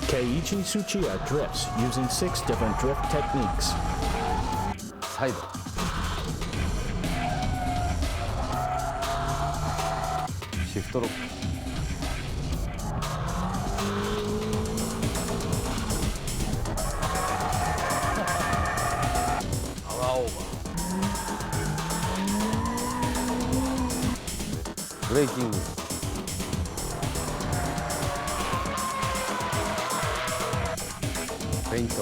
Keiichi Tsuchiya drifts using 6 different drift techniques. サイドシフトロックパワーオーバーブレーキングフェイント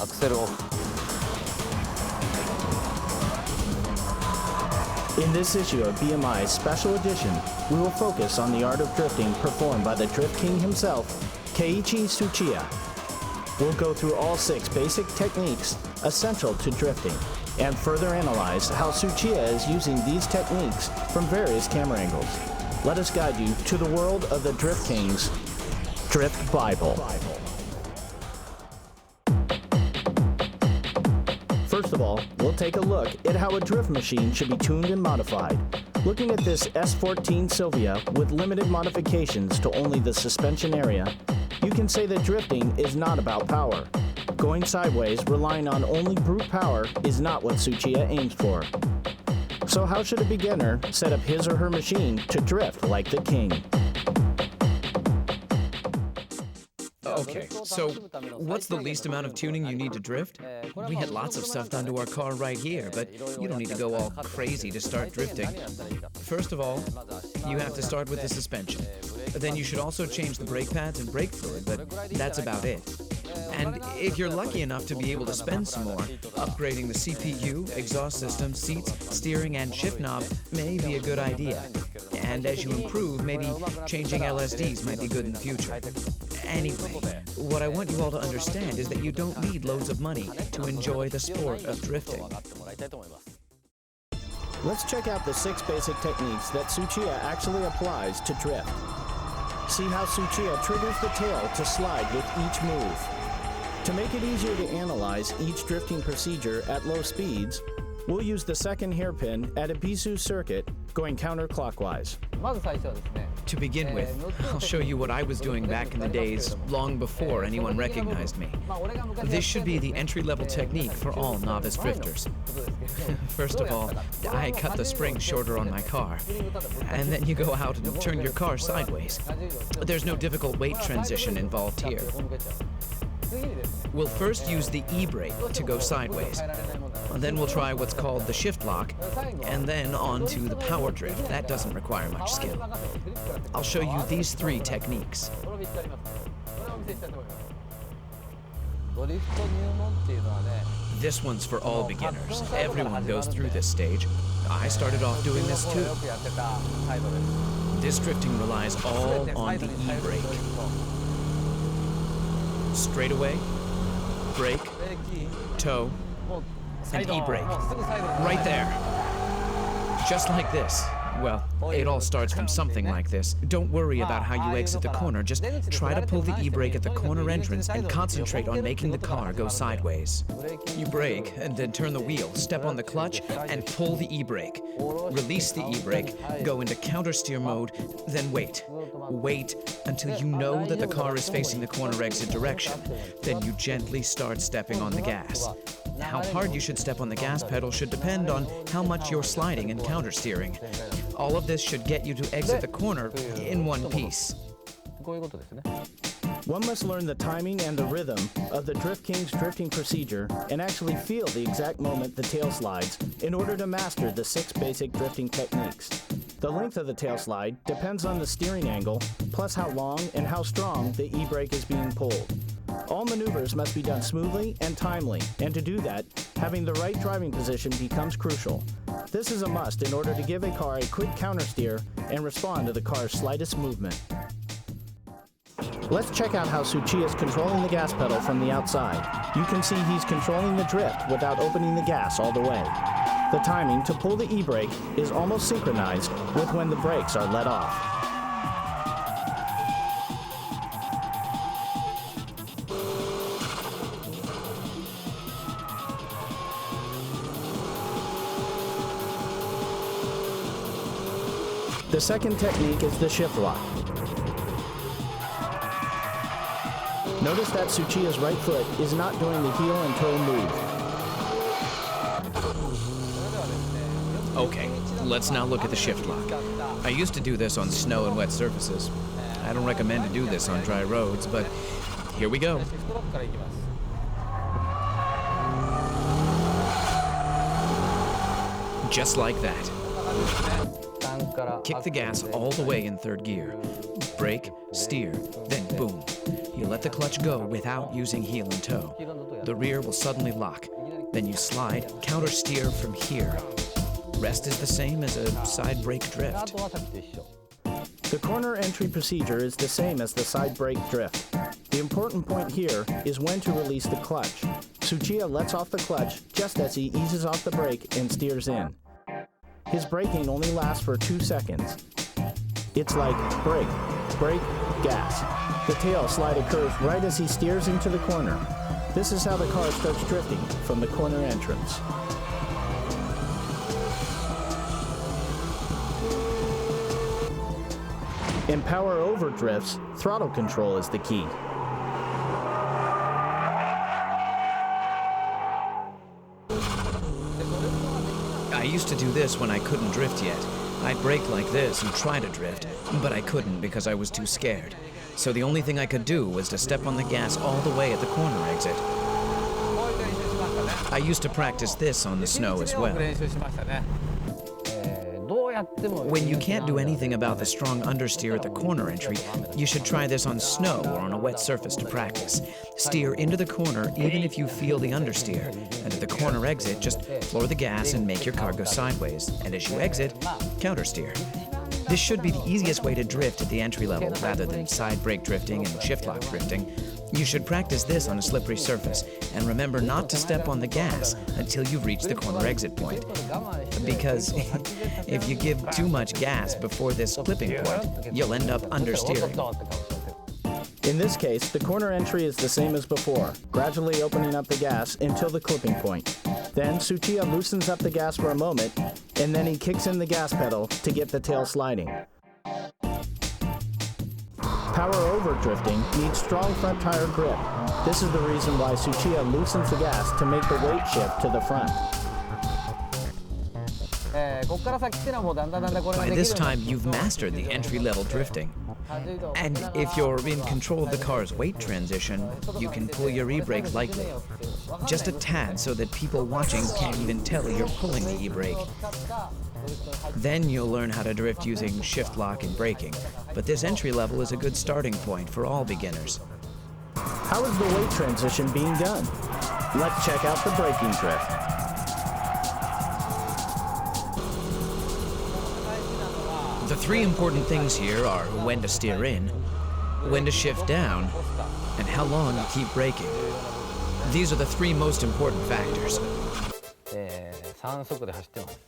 アクセルオフ In this issue of BMI's special edition, we will focus on the art of drifting performed by the Drift King himself, Keiichi Tsuchiya. We'll go through all 6 basic techniques essential to drifting and further analyze how Tsuchiya is using these techniques from various camera angles. Let us guide you to the world of the Drift King's Drift Bible. First of all, we'll take a look at how a drift machine should be tuned and modified. Looking at this S14 Sylvia with limited modifications to only the suspension area, you can say that drifting is not about power. Going sideways, relying on only brute power, is not what Tsuchiya aims for. So how should a beginner set up his or her machine to drift like the king? Okay, so what's the least amount of tuning you need to drift? We had lots of stuff done to our car right here, but you don't need to go all crazy to start drifting. First of all, you have to start with the suspension. Then you should also change the brake pads and brake fluid, but that's about it. And if you're lucky enough to be able to spend some more, upgrading the CPU, exhaust system, seats, steering, and shift knob may be a good idea. And as you improve, maybe changing LSDs might be good in the future. Anyway, what I want you all to understand is that you don't need loads of money to enjoy the sport of drifting. Let's check out the 6 basic techniques that Tsuchiya actually applies to drift. See how Tsuchiya triggers the tail to slide with each move. To make it easier to analyze each drifting procedure at low speeds, we'll use the second hairpin at a Bisu circuit going counterclockwise. To begin with, I'll show you what I was doing back in the days, long before anyone recognized me. This should be the entry-level technique for all novice drifters. First of all, I cut the spring shorter on my car, and then you go out and turn your car sideways. There's no difficult weight transition involved here. We'll first use the e-brake to go sideways. Then we'll try what's called the shift lock, and then on to the power drift. That doesn't require much skill. I'll show you these 3 techniques. This one's for all beginners. Everyone goes through this stage. I started off doing this too. This drifting relies all on the e-brake. Straightaway, brake, toe, and e-brake. Right there. Just like this. Well, it all starts from something like this. Don't worry about how you exit the corner. Just try to pull the e-brake at the corner entrance and concentrate on making the car go sideways. You brake and then turn the wheel, step on the clutch, and pull the e-brake. Release the e-brake, go into countersteer mode, then wait. Wait until you know that the car is facing the corner exit direction. Then you gently start stepping on the gas. How hard you should step on the gas pedal should depend on how much you're sliding and countersteering. All of this should get you to exit the corner in one piece. One must learn the timing and the rhythm of the Drift King's drifting procedure and actually feel the exact moment the tail slides in order to master the 6 basic drifting techniques. The length of the tail slide depends on the steering angle, plus how long and how strong the e-brake is being pulled. All maneuvers must be done smoothly and timely, and to do that, having the right driving position becomes crucial. This is a must in order to give a car a quick countersteer and respond to the car's slightest movement. Let's check out how Tsuchiya is controlling the gas pedal from the outside. You can see he's controlling the drift without opening the gas all the way. The timing to pull the e-brake is almost synchronized with when the brakes are let off. The second technique is the shift lock. Notice that Tsuchiya's right foot is not doing the heel and toe move. Okay, let's now look at the shift lock. I used to do this on snow and wet surfaces. I don't recommend to do this on dry roads, but here we go. Just like that. Kick the gas all the way in third gear. Brake, steer, then boom. You let the clutch go without using heel and toe. The rear will suddenly lock. Then you slide, counter steer from here. Rest is the same as a side brake drift. The corner entry procedure is the same as the side brake drift. The important point here is when to release the clutch. Tsuchiya lets off the clutch just as he eases off the brake and steers in. His braking only lasts for 2 seconds. It's like brake, brake, gas. The tail slide occurs right as he steers into the corner. This is how the car starts drifting from the corner entrance. In power over drifts, throttle control is the key. I used to do this when I couldn't drift yet. I'd brake like this and try to drift, but I couldn't because I was too scared. So the only thing I could do was to step on the gas all the way at the corner exit. I used to practice this on the snow as well. When you can't do anything about the strong understeer at the corner entry, you should try this on snow or on a wet surface to practice. Steer into the corner even if you feel the understeer, and at the corner exit, just floor the gas and make your car go sideways, and as you exit, countersteer. This should be the easiest way to drift at the entry level rather than side brake drifting and shift lock drifting. You should practice this on a slippery surface, and remember not to step on the gas until you've reached the corner exit point. Because if you give too much gas before this clipping point, you'll end up understeering. In this case, the corner entry is the same as before, gradually opening up the gas until the clipping point. Then Tsuchiya loosens up the gas for a moment, and then he kicks in the gas pedal to get the tail sliding. Power over drifting needs strong front tire grip. This is the reason why Tsuchiya loosens the gas to make the weight shift to the front. By this time, you've mastered the entry-level drifting. And if you're in control of the car's weight transition, you can pull your e-brake lightly. Just a tad so that people watching can't even tell you're pulling the e-brake. Then you'll learn how to drift using shift lock and braking. But this entry level is a good starting point for all beginners. How is the weight transition being done? Let's check out the braking drift. The three important things here are when to steer in, when to shift down, and how long you keep braking. These are the three most important factors.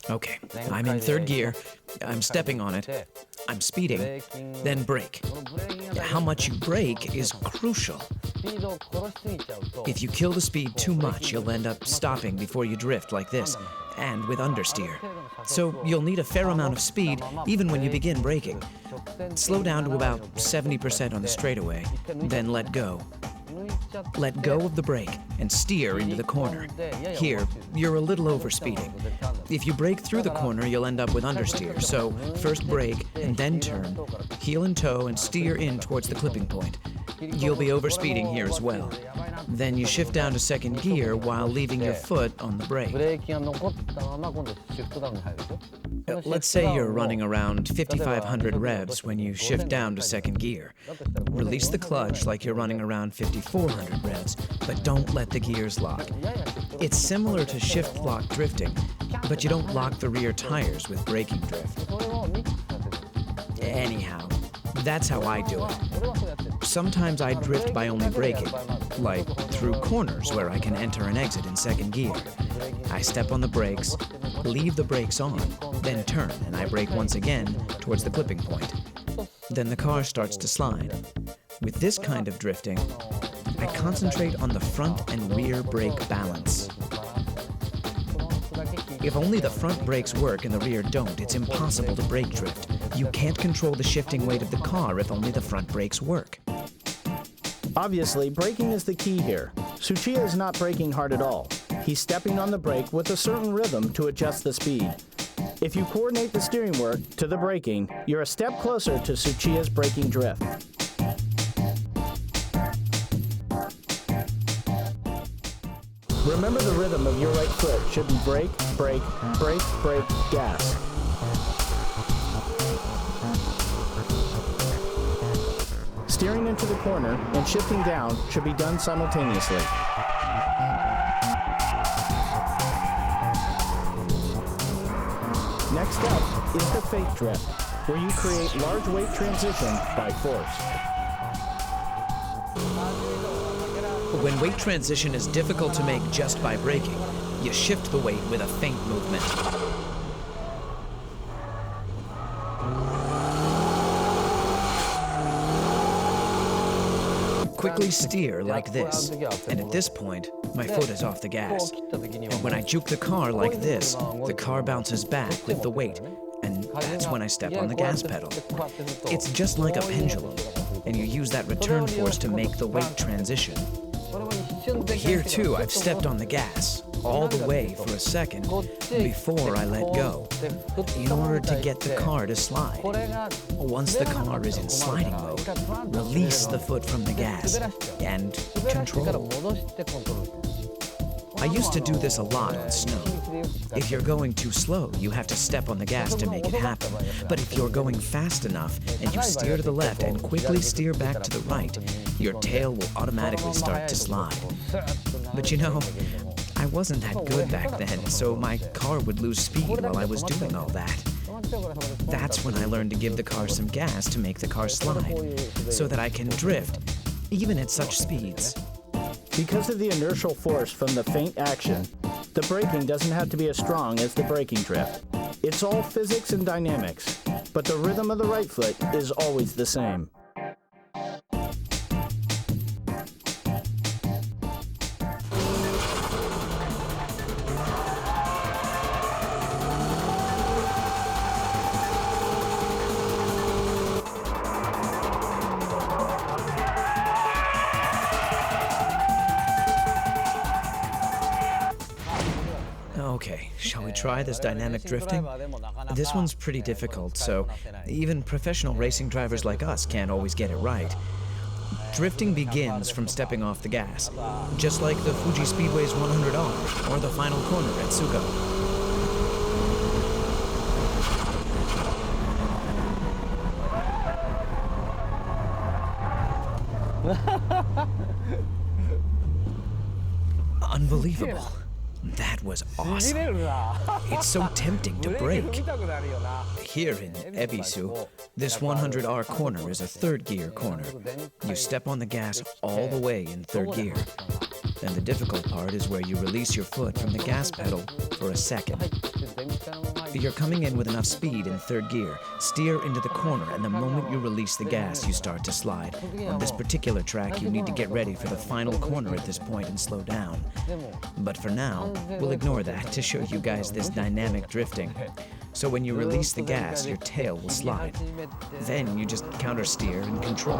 Okay, I'm in third gear, I'm stepping on it, I'm speeding, then brake. How much you brake is crucial. If you kill the speed too much, you'll end up stopping before you drift like this, and with understeer. So you'll need a fair amount of speed even when you begin braking. Slow down to about 70% on the straightaway, then let go. Let go of the brake and steer into the corner. Here, you're a little overspeeding. If you brake through the corner, you'll end up with understeer. So first brake and then turn, heel and toe and steer in towards the clipping point. You'll be overspeeding here as well. Then you shift down to second gear while leaving your foot on the brake. Let's say you're running around 5,500 revs when you shift down to second gear. Release the clutch like you're running around 5,400 revs, but don't let the gears lock. It's similar to shift lock drifting, but you don't lock the rear tires with braking drift. Anyhow, that's how I do it. Sometimes I drift by only braking, like through corners where I can enter and exit in second gear. I step on the brakes, leave the brakes on, then turn, and I brake once again towards the clipping point. Then the car starts to slide. With this kind of drifting, I concentrate on the front and rear brake balance. If only the front brakes work and the rear don't, it's impossible to brake drift. You can't control the shifting weight of the car if only the front brakes work. Obviously, braking is the key here. Tsuchiya is not braking hard at all. He's stepping on the brake with a certain rhythm to adjust the speed. If you coordinate the steering work to the braking, you're a step closer to Tsuchiya's braking drift. Remember, the rhythm of your right foot should be brake, brake, brake, brake, gas. Steering into the corner and shifting down should be done simultaneously. Next up is the fake drift, where you create large weight transition by force. When weight transition is difficult to make just by braking, you shift the weight with a feint movement. Quickly steer like this, and at this point, my foot is off the gas. And when I juke the car like this, the car bounces back with the weight, and that's when I step on the gas pedal. It's just like a pendulum, and you use that return force to make the weight transition. Here too, I've stepped on the gas, all the way for a second, before I let go, in order to get the car to slide. Once the car is in sliding mode, release the foot from the gas, and control. I used to do this a lot on snow. If you're going too slow, you have to step on the gas to make it happen. But if you're going fast enough, and you steer to the left and quickly steer back to the right, your tail will automatically start to slide. But you know, I wasn't that good back then, so my car would lose speed while I was doing all that. That's when I learned to give the car some gas to make the car slide, so that I can drift, even at such speeds. Because of the inertial force from the feint action, the braking doesn't have to be as strong as the braking drift. It's all physics and dynamics, but the rhythm of the right foot is always the same. Okay, shall we try this dynamic drifting? This one's pretty difficult, so even professional racing drivers like us can't always get it right. Drifting begins from stepping off the gas, just like the Fuji Speedway's 100R or the final corner at Tsugo. Unbelievable. That was awesome. It's so tempting to brake. Here in Ebisu, this 100R corner is a third gear corner. You step on the gas all the way in third gear. Then the difficult part is where you release your foot from the gas pedal for a second. You're coming in with enough speed in third gear. Steer into the corner, and the moment you release the gas, you start to slide. On this particular track, you need to get ready for the final corner at this point and slow down. But for now, we'll ignore that to show you guys this dynamic drifting. So when you release the gas, your tail will slide. Then you just counter steer and control.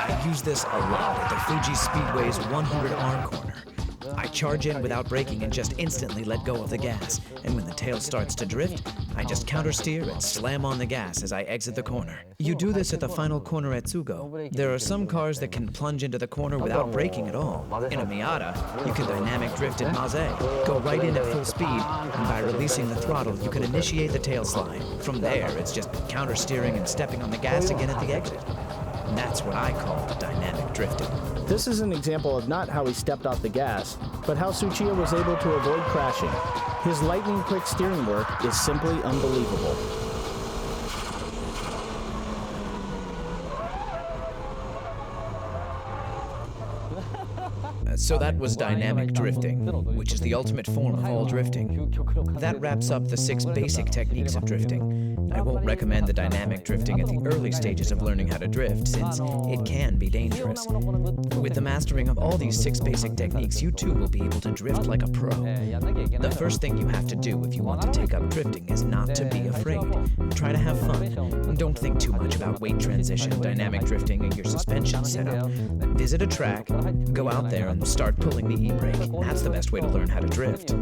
I use this a lot at the Fuji Speedway's 100R corner. I charge in without braking and just instantly let go of the gas. And when the tail starts to drift, I just counter steer and slam on the gas as I exit the corner. You do this at the final corner at Tsugo. There are some cars that can plunge into the corner without braking at all. In a Miata, you can dynamic drift at Maze, go right in at full speed, and by releasing the throttle, you can initiate the tail slide. From there, it's just counter steering and stepping on the gas again at the exit. And that's what I call dynamic drifting. This is an example of not how he stepped off the gas, but how Tsuchiya was able to avoid crashing. His lightning-quick steering work is simply unbelievable. So that was dynamic drifting, which is the ultimate form of all drifting. That wraps up the 6 basic techniques of drifting. I won't recommend the dynamic drifting at the early stages of learning how to drift, since it can be dangerous. With the mastering of all these 6 basic techniques, you too will be able to drift like a pro. The first thing you have to do if you want to take up drifting is not to be afraid. Try to have fun. Don't think too much about weight transition, dynamic drifting, and your suspension setup. Visit a track, go out there and start pulling the e-brake. That's the best way to learn how to drift.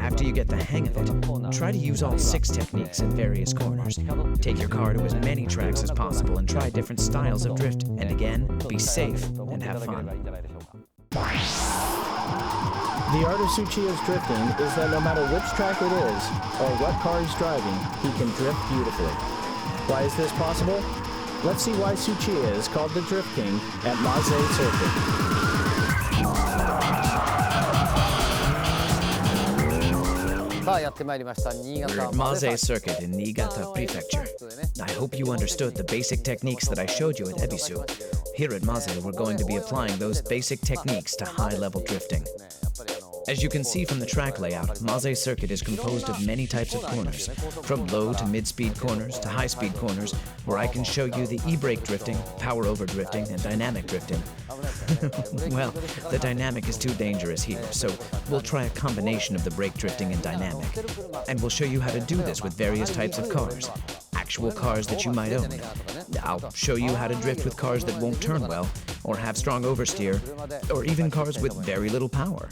After you get the hang of it, try to use all 6 techniques in various corners. Take your car to as many tracks as possible and try different styles of drift. And again, be safe and have fun. The art of Tsuchiya's drifting is that no matter which track it is, or what car he's driving, he can drift beautifully. Why is this possible? Let's see why Tsuchiya is called the Drift King at Maze Circuit. We're at Maze Circuit in Niigata Prefecture. I hope you understood the basic techniques that I showed you at Ebisu. Here at Maze, we're going to be applying those basic techniques to high-level drifting. As you can see from the track layout, Maze Circuit is composed of many types of corners, from low to mid-speed corners to high-speed corners, where I can show you the e-brake drifting, power-over drifting, and dynamic drifting. Well, the dynamic is too dangerous here, so we'll try a combination of the brake drifting and dynamic. And we'll show you how to do this with various types of cars, actual cars that you might own. I'll show you how to drift with cars that won't turn well, or have strong oversteer, or even cars with very little power.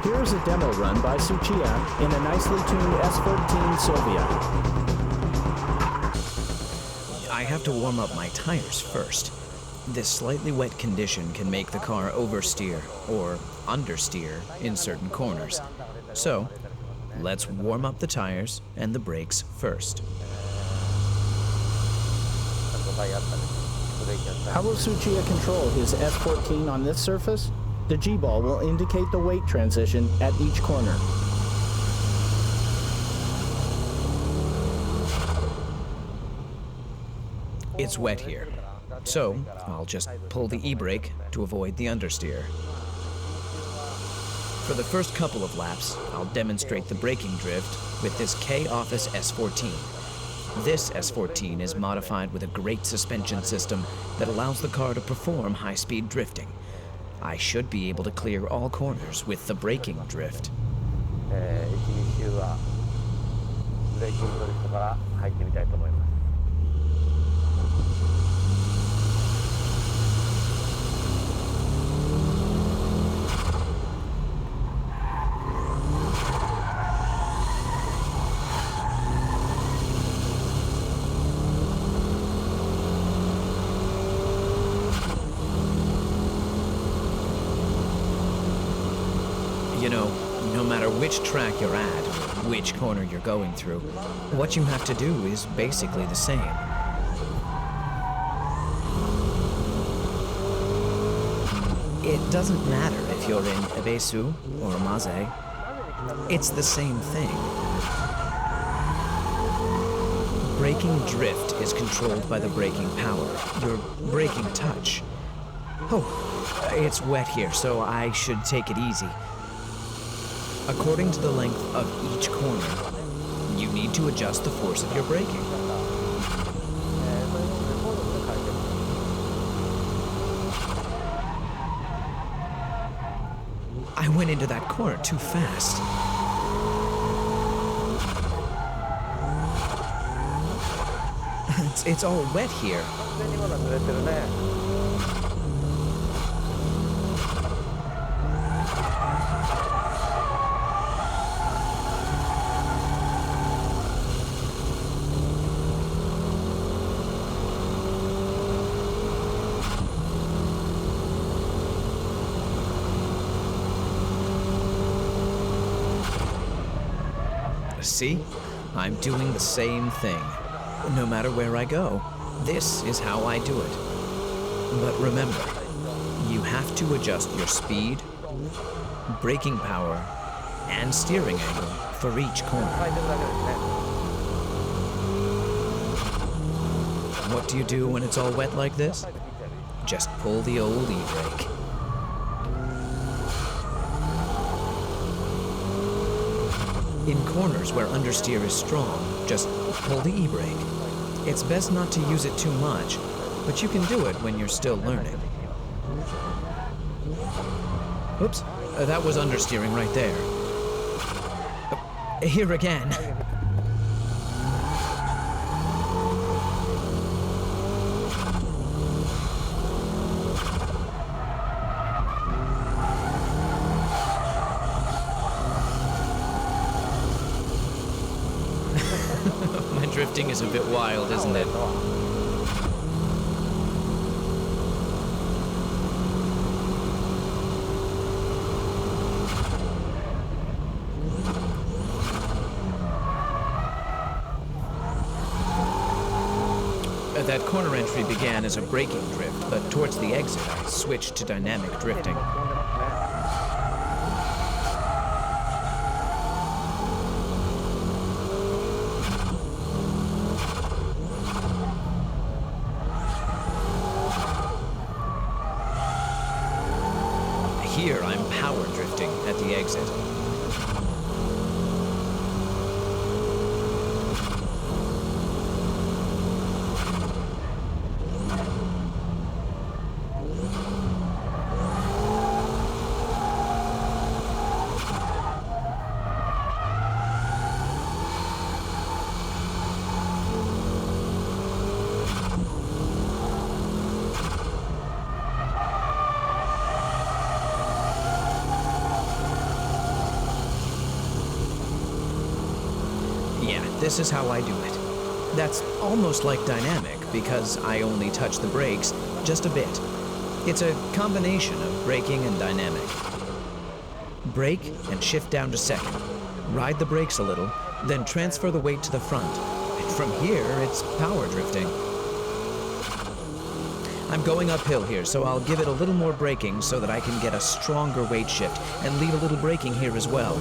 Here is a demo run by Tsuchiya in a nicely tuned S14 Sylvia. I have to warm up my tires first. This slightly wet condition can make the car oversteer or understeer in certain corners. So, let's warm up the tires and the brakes first. How will Tsuchiya control his S14 on this surface? The G-ball will indicate the weight transition at each corner. It's wet here, so I'll just pull the e-brake to avoid the understeer. For the first couple of laps, I'll demonstrate the braking drift with this K-Office S14. This S14 is modified with a great suspension system that allows the car to perform high-speed drifting. I should be able to clear all corners with the braking drift. You know, no matter which track you're at, or which corner you're going through, what you have to do is basically the same. It doesn't matter if you're in Ebisu or Maze. It's the same thing. Braking drift is controlled by the braking power, your braking touch. Oh, it's wet here, so I should take it easy. According to the length of each corner, you need to adjust the force of your braking. I went into that corner too fast. It's all wet here. See? I'm doing the same thing. No matter where I go, this is how I do it. But remember, you have to adjust your speed, braking power, and steering angle for each corner. What do you do when it's all wet like this? Just pull the old e-brake. In corners where understeer is strong, just pull the e-brake. It's best not to use it too much, but you can do it when you're still learning. Oops, that was understeering right there. Here again. My drifting is a bit wild, isn't it? That corner entry began as a braking drift, but towards the exit I switched to dynamic drifting. Here I'm power drifting at the exit. Yeah, this is how I do it. That's almost like dynamic because I only touch the brakes just a bit. It's a combination of braking and dynamic. Brake and shift down to second. Ride the brakes a little, then transfer the weight to the front. And from here, it's power drifting. I'm going uphill here, so I'll give it a little more braking so that I can get a stronger weight shift and leave a little braking here as well.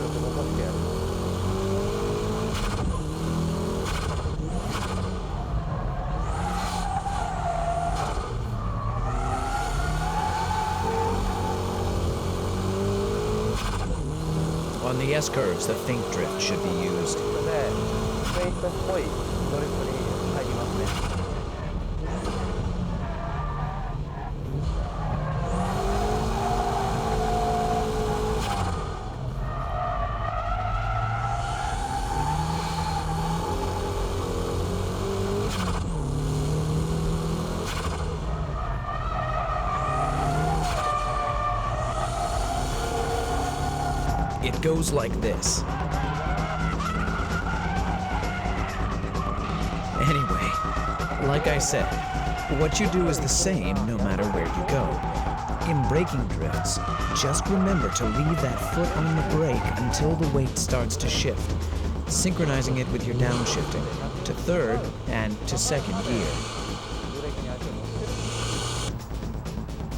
On the S-curves, the faint drift should be used. It goes like this. Anyway, like I said, what you do is the same no matter where you go. In braking drifts, just remember to leave that foot on the brake until the weight starts to shift, synchronizing it with your downshifting to third and to second gear.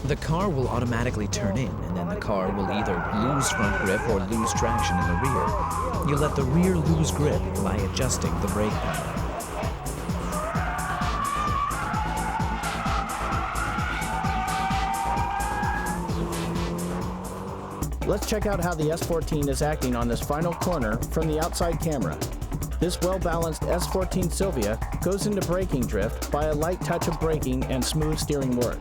The car will automatically turn in, and then the car will either lose front grip or lose traction in the rear. You let the rear lose grip by adjusting the brake pedal. Let's check out how the S14 is acting on this final corner from the outside camera. This well-balanced S14 Silvia goes into braking drift by a light touch of braking and smooth steering work.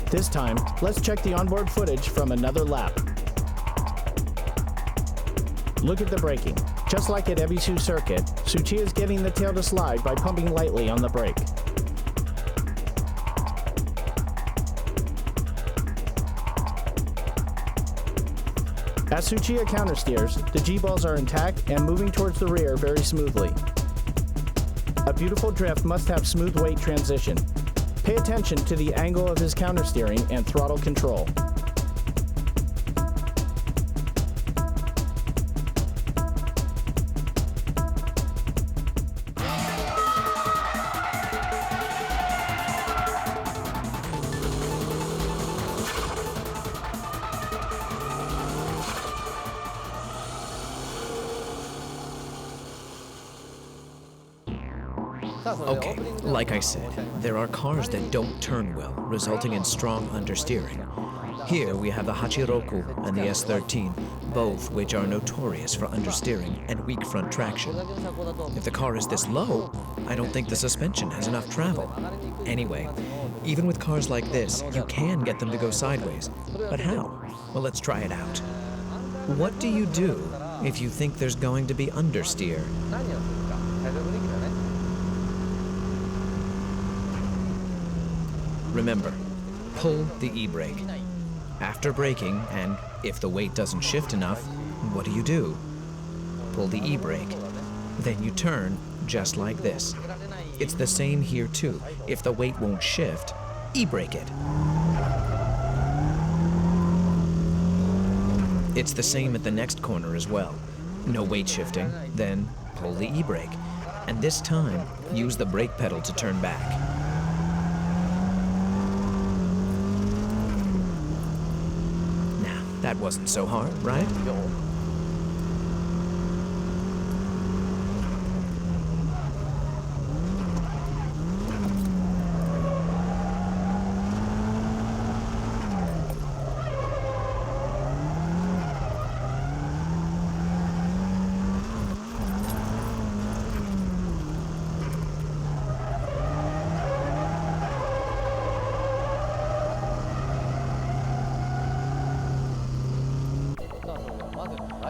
This time, let's check the onboard footage from another lap. Look at the braking. Just like at Ebisu Circuit, Tsuchiya is getting the tail to slide by pumping lightly on the brake. As Tsuchiya countersteers, the G-balls are intact and moving towards the rear very smoothly. A beautiful drift must have smooth weight transition. Pay attention to the angle of his countersteering and throttle control. Okay, like I said, there are cars that don't turn well, resulting in strong understeering. Here we have the Hachiroku and the S13, both which are notorious for understeering and weak front traction. If the car is this low, I don't think the suspension has enough travel. Anyway, even with cars like this, you can get them to go sideways. But how? Well, let's try it out. What do you do if you think there's going to be understeer? Remember, pull the e-brake. After braking, and if the weight doesn't shift enough, what do? Pull the e-brake. Then you turn, just like this. It's the same here too. If the weight won't shift, e-brake it. It's the same at the next corner as well. No weight shifting, then pull the e-brake. And this time, use the brake pedal to turn back. That wasn't so hard, right?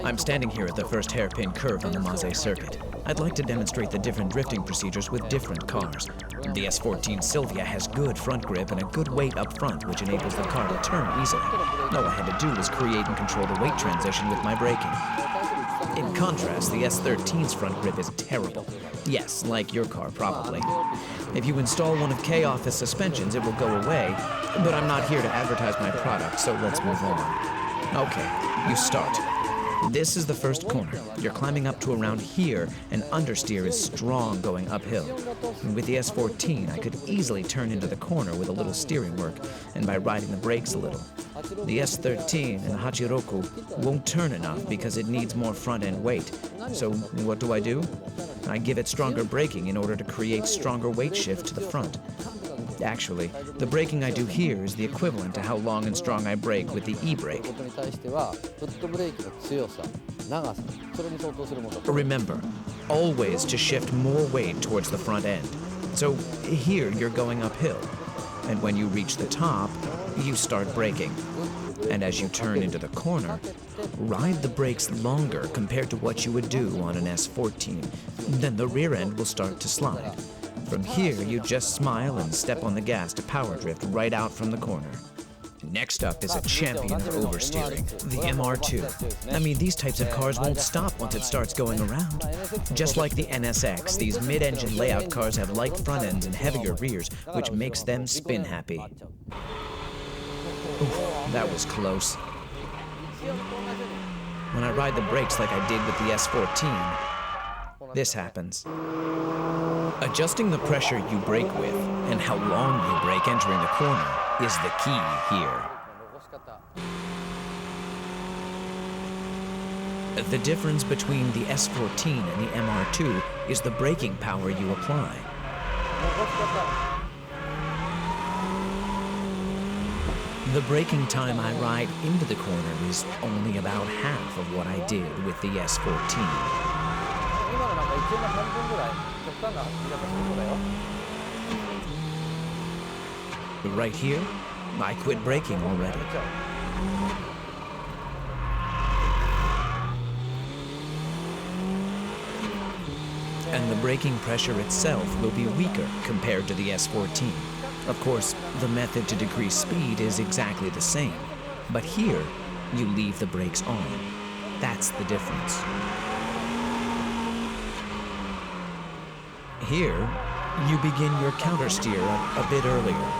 I'm standing here at the first hairpin curve on the Maze circuit. I'd like to demonstrate the different drifting procedures with different cars. The S14 Silvia has good front grip and a good weight up front, which enables the car to turn easily. All I had to do was create and control the weight transition with my braking. In contrast, the S13's front grip is terrible. Yes, like your car, probably. If you install one of K-Office suspensions, it will go away, but I'm not here to advertise my product, so let's move on. Okay, you start. This is the first corner. You're climbing up to around here, and understeer is strong going uphill. And with the S14, I could easily turn into the corner with a little steering work, and by riding the brakes a little. The S13 and the Hachiroku won't turn enough because it needs more front-end weight. So what do? I give it stronger braking in order to create stronger weight shift to the front. Actually, the braking I do here is the equivalent to how long and strong I brake with the e-brake. Remember, always to shift more weight towards the front end. So here you're going uphill, and when you reach the top, you start braking. And as you turn into the corner, ride the brakes longer compared to what you would do on an S14. Then the rear end will start to slide. From here, you just smile and step on the gas to power drift right out from the corner. Next up is a champion of oversteering, the MR2. I mean, these types of cars won't stop once it starts going around. Just like the NSX, these mid-engine layout cars have light front ends and heavier rears, which makes them spin happy. Oof, that was close. When I ride the brakes like I did with the S14, this happens. Adjusting the pressure you brake with and how long you brake entering the corner is the key here. The difference between the S14 and the MR2 is the braking power you apply. The braking time I ride into the corner is only about half of what I did with the S14. Right here, I quit braking already. And the braking pressure itself will be weaker compared to the S14. Of course, the method to decrease speed is exactly the same, but here, you leave the brakes on. That's the difference. Here, you begin your countersteer a bit earlier.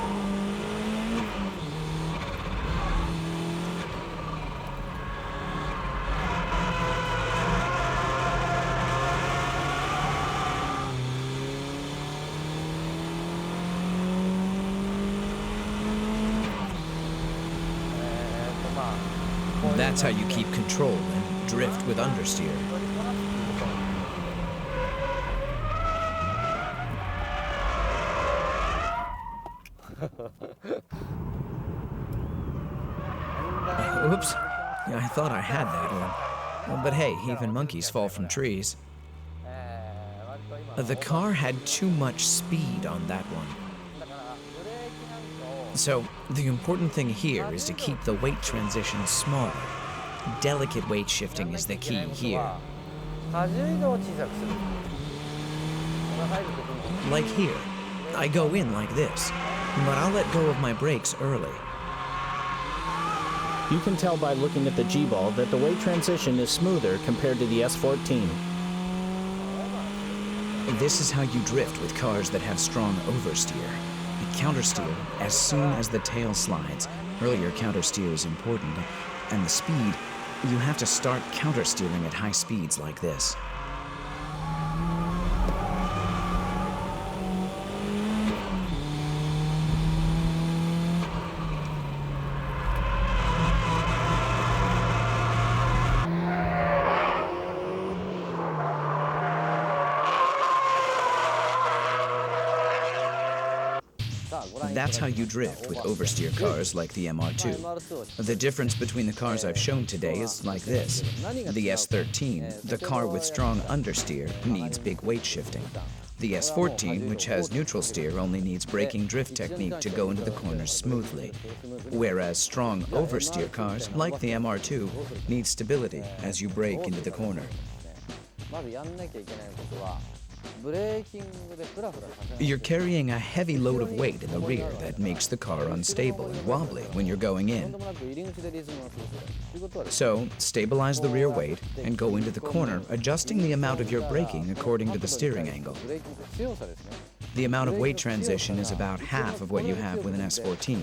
That's how you keep control and drift with understeer. Oops. Yeah, I thought I had that on. But hey, even monkeys fall from trees. The car had too much speed on that one. So, the important thing here is to keep the weight transition smaller. Delicate weight shifting is the key here. Like here. I go in like this, but I'll let go of my brakes early. You can tell by looking at the G-ball that the weight transition is smoother compared to the S14. This is how you drift with cars that have strong oversteer. You countersteer as soon as the tail slides. Earlier countersteer is important. And the speed, you have to start countersteering at high speeds like this. That's how you drift with oversteer cars like the MR2. The difference between the cars I've shown today is like this. The S13, the car with strong understeer, needs big weight shifting. The S14, which has neutral steer, only needs braking drift technique to go into the corners smoothly. Whereas strong oversteer cars, like the MR2, need stability as you brake into the corner. You're carrying a heavy load of weight in the rear that makes the car unstable and wobbly when you're going in. So, stabilize the rear weight and go into the corner, adjusting the amount of your braking according to the steering angle. The amount of weight transition is about half of what you have with an S14.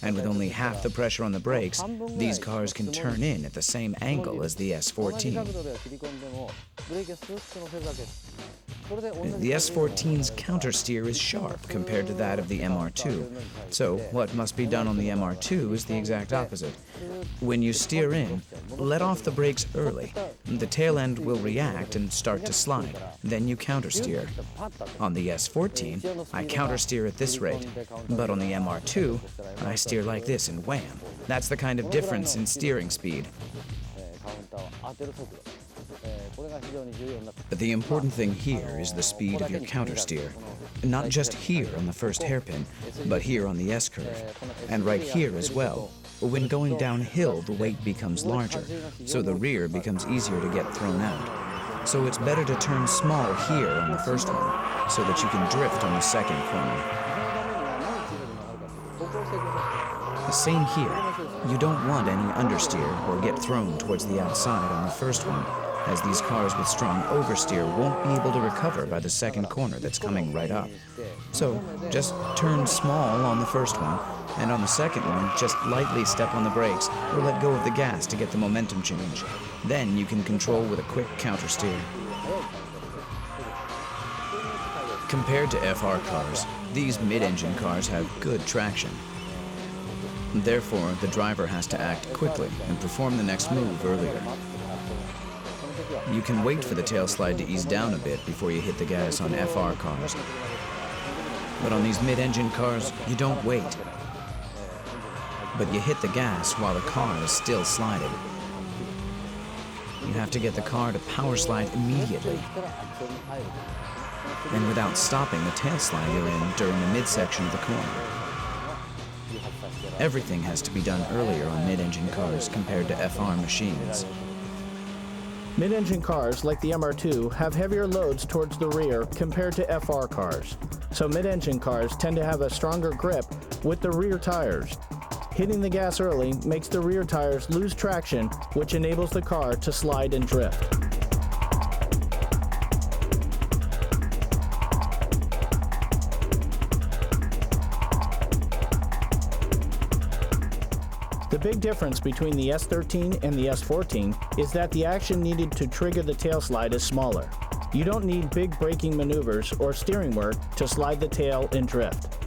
And with only half the pressure on the brakes, these cars can turn in at the same angle as the S14. The S14's countersteer is sharp compared to that of the MR2, so what must be done on the MR2 is the exact opposite. When you steer in, let off the brakes early. The tail end will react and start to slide. Then you countersteer. On the S14, I countersteer at this rate, but on the MR2, I steer like this and wham. That's the kind of difference in steering speed. The important thing here is the speed of your countersteer. Not just here on the first hairpin, but here on the S-curve. And right here as well. When going downhill, the weight becomes larger, so the rear becomes easier to get thrown out. So it's better to turn small here on the first one, so that you can drift on the second corner. The same here. You don't want any understeer or get thrown towards the outside on the first one, as these cars with strong oversteer won't be able to recover by the second corner that's coming right up. So just turn small on the first one, and on the second one, just lightly step on the brakes or let go of the gas to get the momentum change. Then you can control with a quick countersteer. Compared to FR cars, these mid-engine cars have good traction. Therefore, the driver has to act quickly and perform the next move earlier. You can wait for the tail slide to ease down a bit before you hit the gas on FR cars. But on these mid-engine cars, you don't wait. But you hit the gas while the car is still sliding. You have to get the car to power slide immediately. And without stopping the tail slide you're in during the midsection of the corner. Everything has to be done earlier on mid-engine cars compared to FR machines. Mid-engine cars, like the MR2, have heavier loads towards the rear compared to FR cars. So mid-engine cars tend to have a stronger grip with the rear tires. Hitting the gas early makes the rear tires lose traction, which enables the car to slide and drift. The big difference between the S13 and the S14 is that the action needed to trigger the tail slide is smaller. You don't need big braking maneuvers or steering work to slide the tail and drift.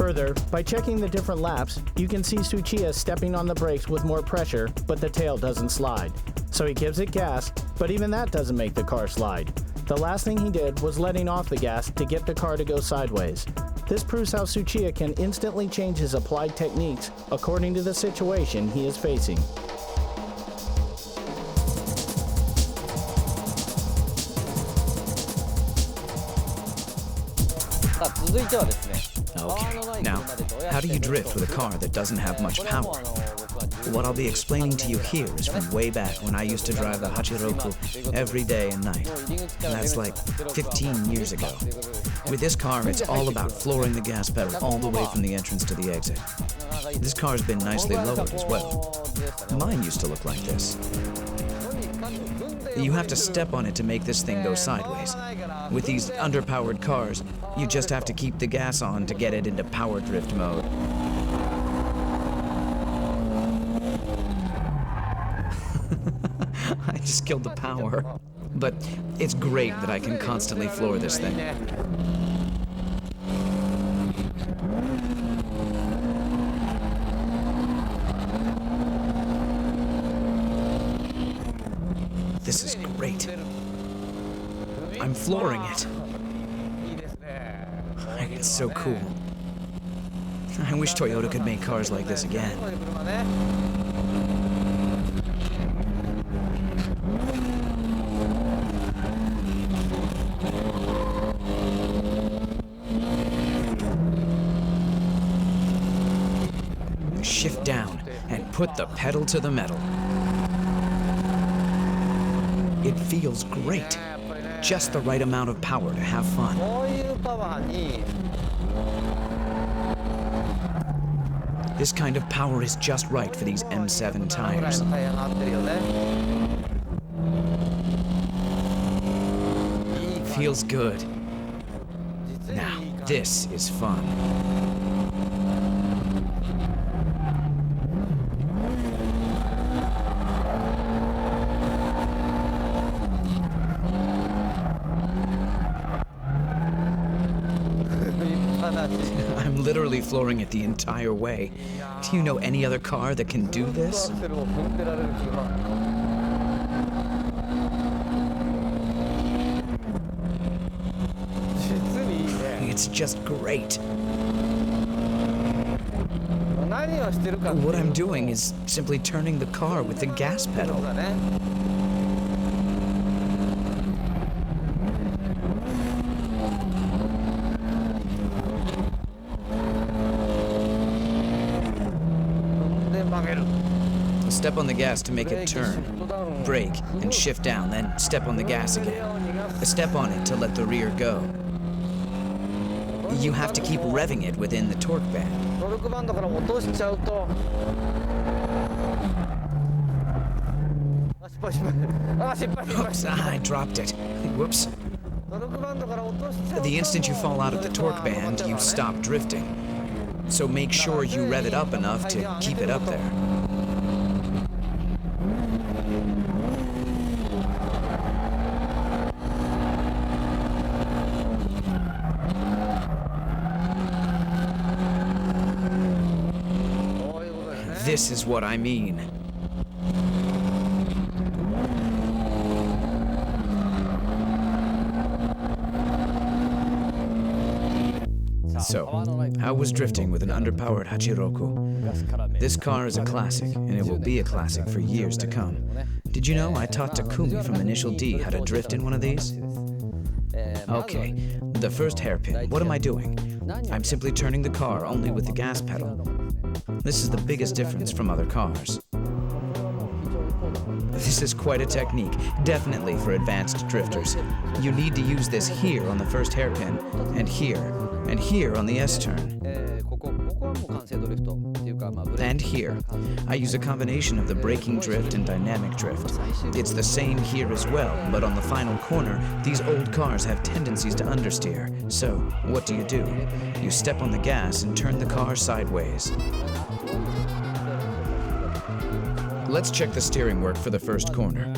Further, by checking the different laps, you can see Tsuchiya stepping on the brakes with more pressure, but the tail doesn't slide. So he gives it gas, but even that doesn't make the car slide. The last thing he did was letting off the gas to get the car to go sideways. This proves how Tsuchiya can instantly change his applied techniques according to the situation he is facing. さあ続いてはですね Okay, now, how do you drift with a car that doesn't have much power? What I'll be explaining to you here is from way back when I used to drive the Hachiroku every day and night. And that's like 15 years ago. With this car, it's all about flooring the gas pedal all the way from the entrance to the exit. This car's been nicely lowered as well. Mine used to look like this. You have to step on it to make this thing go sideways. With these underpowered cars, you just have to keep the gas on to get it into power drift mode. I just killed the power. But it's great that I can constantly floor this thing. This is great. I'm flooring it. It's so cool. I wish Toyota could make cars like this again. Shift down and put the pedal to the metal. It feels great. Just the right amount of power to have fun. This kind of power is just right for these M7 tires. Feels good. Now, this is fun. I'm literally flooring it the entire way. Do you know any other car that can do this? It's just great. What I'm doing is simply turning the car with the gas pedal. Step on the gas to make it turn, brake, and shift down, then step on the gas again. Step on it to let the rear go. You have to keep revving it within the torque band. Oops, I dropped it. Whoops. The instant you fall out of the torque band, you stop drifting. So make sure you rev it up enough to keep it up there. This is what I mean. So, how was drifting with an underpowered Hachiroku? This car is a classic, and it will be a classic for years to come. Did you know I taught Takumi from Initial D how to drift in one of these? Okay, the first hairpin, what am I doing? I'm simply turning the car only with the gas pedal. This is the biggest difference from other cars. This is quite a technique, definitely for advanced drifters. You need to use this here on the first hairpin, and here on the S-turn. And here. I use a combination of the braking drift and dynamic drift. It's the same here as well, but on the final corner, these old cars have tendencies to understeer. So, what do? You step on the gas and turn the car sideways. Let's check the steering work for the first corner.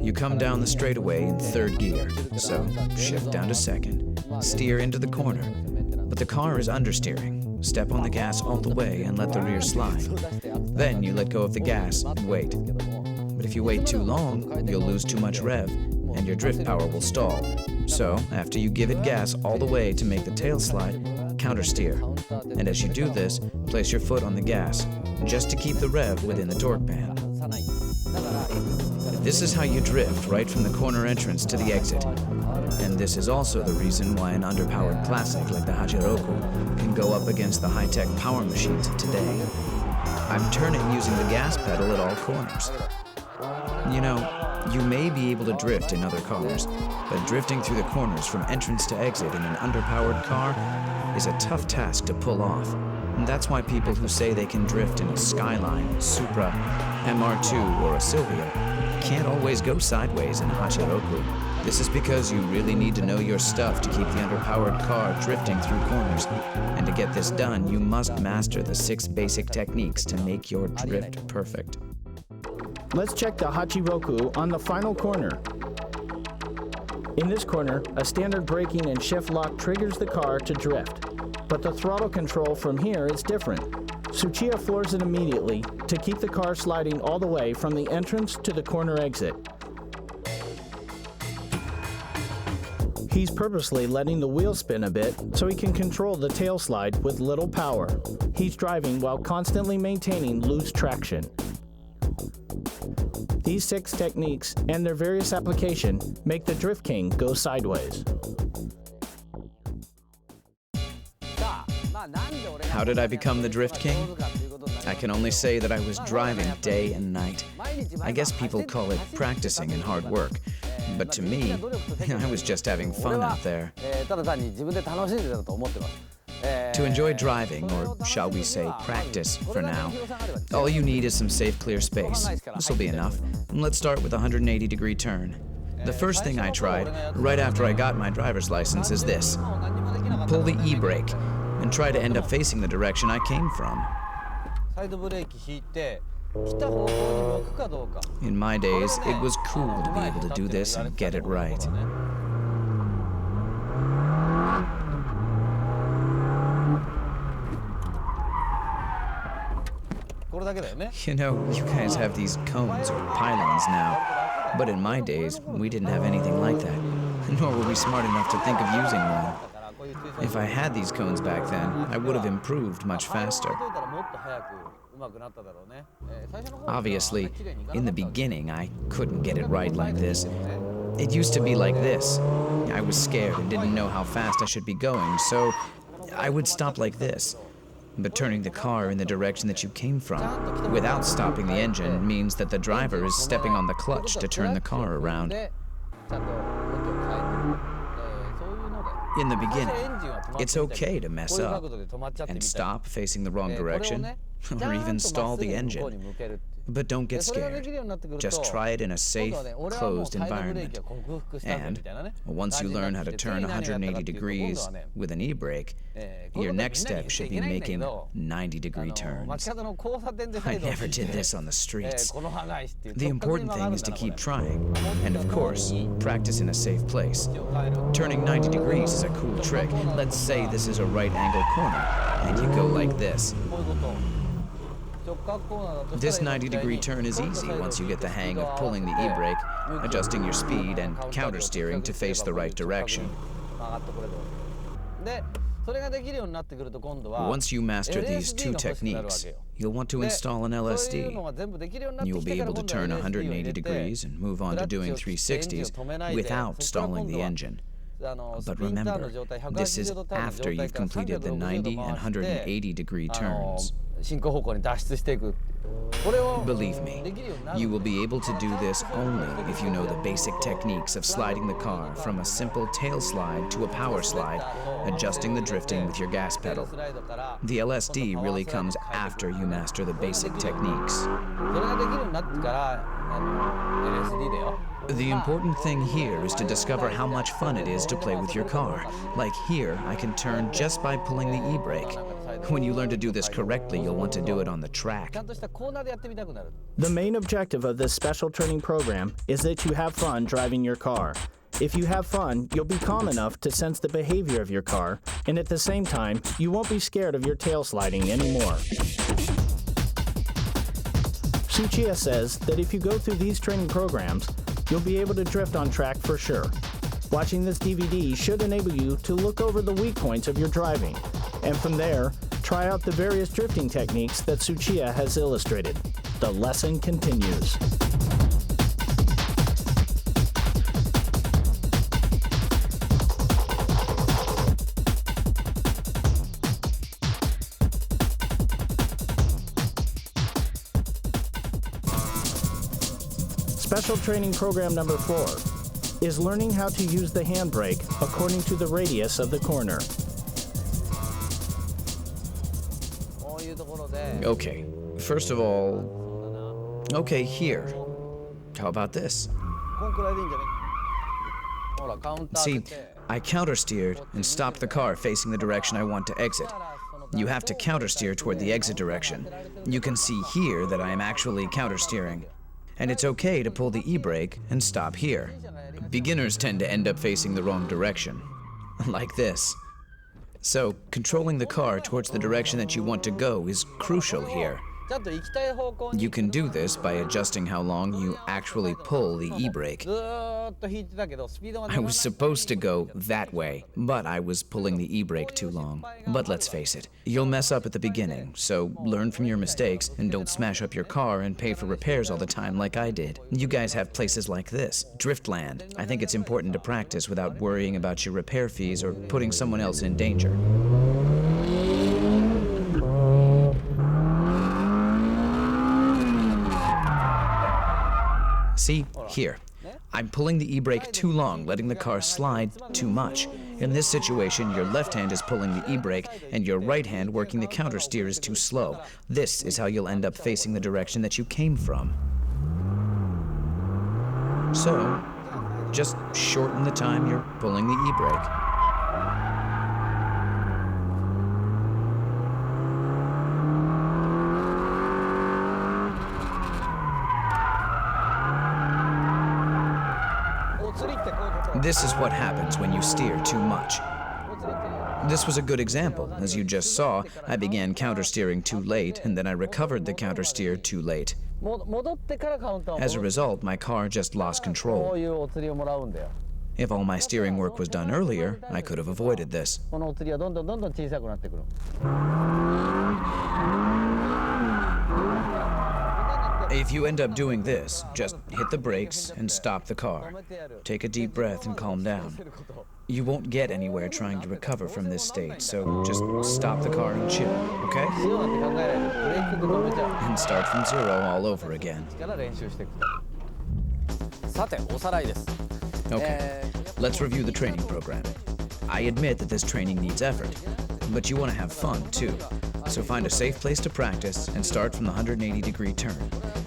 You come down the straightaway in third gear, so shift down to second. Steer into the corner, but the car is understeering. step on the gas all the way and let the rear slide. Then you let go of the gas and wait. But if you wait too long, you'll lose too much rev, and your drift power will stall. So, after you give it gas all the way to make the tail slide, countersteer. And as you do this, place your foot on the gas, just to keep the rev within the torque band. This is how you drift right from the corner entrance to the exit. And this is also the reason why an underpowered classic like the Hachiroku can go up against the high-tech power machines of today. I'm turning using the gas pedal at all corners. You know, you may be able to drift in other cars, but drifting through the corners from entrance to exit in an underpowered car is a tough task to pull off. And that's why people who say they can drift in a Skyline, Supra, MR2, or a Silvia can't always go sideways in a Hachiroku. This is because you really need to know your stuff to keep the underpowered car drifting through corners. And to get this done, you must master the 6 basic techniques to make your drift perfect. Let's check the Hachiroku on the final corner. In this corner, a standard braking and shift lock triggers the car to drift. But the throttle control from here is different. Tsuchiya floors it immediately to keep the car sliding all the way from the entrance to the corner exit. He's purposely letting the wheel spin a bit so he can control the tail slide with little power. He's driving while constantly maintaining loose traction. These 6 techniques and their various application make the Drift King go sideways. How did I become the Drift King? I can only say that I was driving day and night. I guess people call it practicing and hard work. But to me, I was just having fun out there. To enjoy driving, or shall we say practice for now, all you need is some safe, clear space. This will be enough. Let's start with a 180-degree turn. The first thing I tried, right after I got my driver's license, is this. Pull the e-brake, and try to end up facing the direction I came from. In my days, it was cool to be able to do this and get it right. You know, you guys have these cones or pylons now, but in my days, we didn't have anything like that, nor were we smart enough to think of using one. If I had these cones back then, I would have improved much faster. Obviously, in the beginning, I couldn't get it right like this. It used to be like this. I was scared and didn't know how fast I should be going, so I would stop like this. But turning the car in the direction that you came from, without stopping the engine, means that the driver is stepping on the clutch to turn the car around. In the beginning, it's okay to mess up and stop facing the wrong direction, or even stall the engine. But don't get scared. Just try it in a safe, closed environment. And once you learn how to turn 180 degrees with an e-brake, your next step should be making 90-degree turns. I never did this on the streets. The important thing is to keep trying, and of course, practice in a safe place. Turning 90 degrees is a cool trick. Let's say this is a right-angle corner, and you go like this. This 90-degree turn is easy once you get the hang of pulling the e-brake, adjusting your speed, and countersteering to face the right direction. Once you master these 2 techniques, you'll want to install an LSD. You'll be able to turn 180 degrees and move on to doing 360s without stalling the engine. But remember, this is after you've completed the 90 and 180-degree turns. Believe me, you will be able to do this only if you know the basic techniques of sliding the car from a simple tail slide to a power slide, adjusting the drifting with your gas pedal. The LSD really comes after you master the basic techniques. The important thing here is to discover how much fun it is to play with your car. Like here, I can turn just by pulling the e-brake. When you learn to do this correctly, you'll want to do it on the track. The main objective of this special training program is that you have fun driving your car. If you have fun, you'll be calm enough to sense the behavior of your car, and at the same time, you won't be scared of your tail sliding anymore. Tsuchiya says that if you go through these training programs, you'll be able to drift on track for sure. Watching this DVD should enable you to look over the weak points of your driving, and from there, try out the various drifting techniques that Tsuchiya has illustrated. The lesson continues. Special training program number 4 is learning how to use the handbrake according to the radius of the corner. Okay, first of all, okay, here. How about this? See, I countersteered and stopped the car facing the direction I want to exit. You have to countersteer toward the exit direction. You can see here that I am actually countersteering. And it's okay to pull the e-brake and stop here. Beginners tend to end up facing the wrong direction, like this. So, controlling the car towards the direction that you want to go is crucial here. You can do this by adjusting how long you actually pull the e-brake. I was supposed to go that way, but I was pulling the e-brake too long. But let's face it, you'll mess up at the beginning, so learn from your mistakes and don't smash up your car and pay for repairs all the time like I did. You guys have places like this, Driftland. I think it's important to practice without worrying about your repair fees or putting someone else in danger. See, here. I'm pulling the e-brake too long, letting the car slide too much. In this situation, your left hand is pulling the e-brake, and your right hand working the countersteer is too slow. This is how you'll end up facing the direction that you came from. So, just shorten the time you're pulling the e-brake. This is what happens when you steer too much. This was a good example. As you just saw, I began countersteering too late, and then I recovered the countersteer too late. As a result, my car just lost control. If all my steering work was done earlier, I could have avoided this. If you end up doing this, just hit the brakes and stop the car. Take a deep breath and calm down. You won't get anywhere trying to recover from this state, so just stop the car and chill, okay? And start from zero all over again. Okay, let's review the training program. I admit that this training needs effort, but you want to have fun too. So find a safe place to practice and start from the 180-degree turn.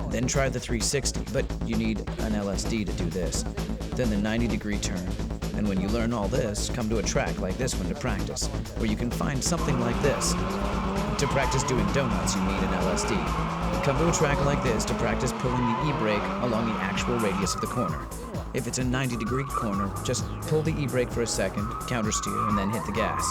Then try the 360, but you need an LSD to do this. Then the 90-degree turn. And when you learn all this, come to a track like this one to practice, where you can find something like this. To practice doing donuts, you need an LSD. Come to a track like this to practice pulling the e-brake along the actual radius of the corner. If it's a 90-degree corner, just pull the e-brake for a second, countersteer, and then hit the gas.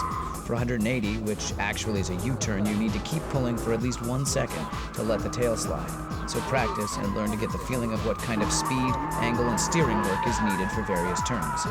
For 180, which actually is a U-turn, you need to keep pulling for at least 1 second to let the tail slide. So practice and learn to get the feeling of what kind of speed, angle, and steering work is needed for various turns.